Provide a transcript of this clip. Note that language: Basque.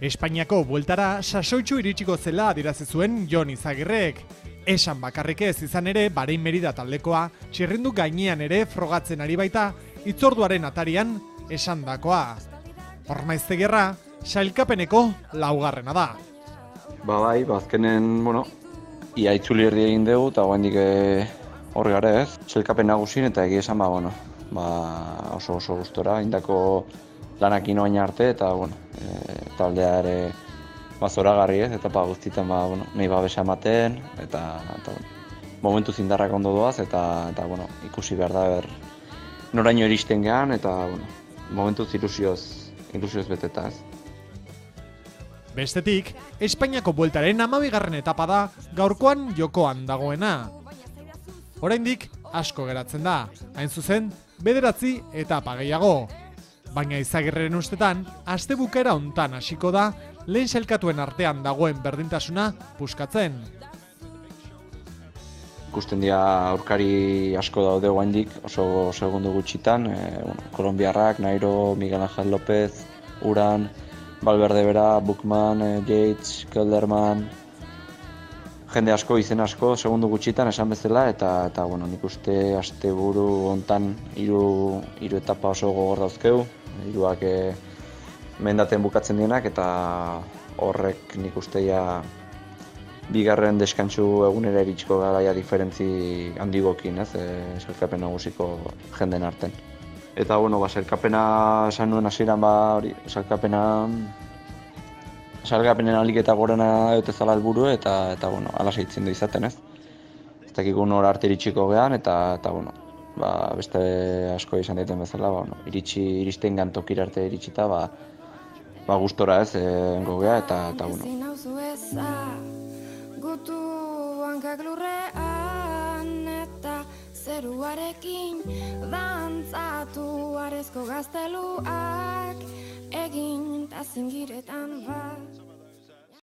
Espainiako bueltara sasoitxu iritsiko zela adierazi zuen Jon Izagirrek. Esan bakarrik ez izan ere, Bahrein Merida taldekoa txirrindu gainean ere frogatzen ari baita hitzorduaren atarian esandakoa. Ormaiztegiarra sailkapeneko laugarrena da. Bai, azkenen, ia itzuli erdi egin dugu eta oraindik hor gara ez. Sailkapen nagusin eta egia esan oso gustora indako lanakin oain arte eta taldea ere zoragarri ez, eta guztietan nahi babesa ematen eta momentu zindarrak ondo doaz eta ikusi behar da noraino iristen gehan eta momentuz ilusioz beteta ez. Bestetik, Espainiako bueltaren 12. etapa da gaurkoan jokoan dagoena. Oraindik asko geratzen da, hain zuzen 9 etapa gehiago. Baina Izagirreren ustetan, astebukaera hontan hasiko da lehen sailkatuen artean dagoen berdintasuna puskatzen. Ikusten dira aurkari asko daude oraindik oso segundu gutxitan, kolonbiarrak, Nairo, Miguel Ángel López, Uran, Valverde bera, Buchmann, Yates, Kelderman, jende asko, izen asko, segundu gutxitan esan bezala, eta nik uste asteburu hontan hiru etapa oso gogor dauzkeu, hiruak mendaten bukatzen dienak, eta horrek nik uste bigarren deskantsu egunera iritsiko garaia diferentzi handigokin, ez, sailkapen nagusiko jenden arten. Eta sailkapena esan nuen hasieran sailkapenen aliketa gorena dute zala helburu eta hala seitzen du izaten, ez. Ez dakigu nora arte iritsiko gehan eta beste asko izan daiten bezala, iristen gantokira arte iritsita, gustora ez, gogea eta Gutu hankak lurrean eta zeruarekin dantzatu arezko gazteluak egin ta zingiretan bat.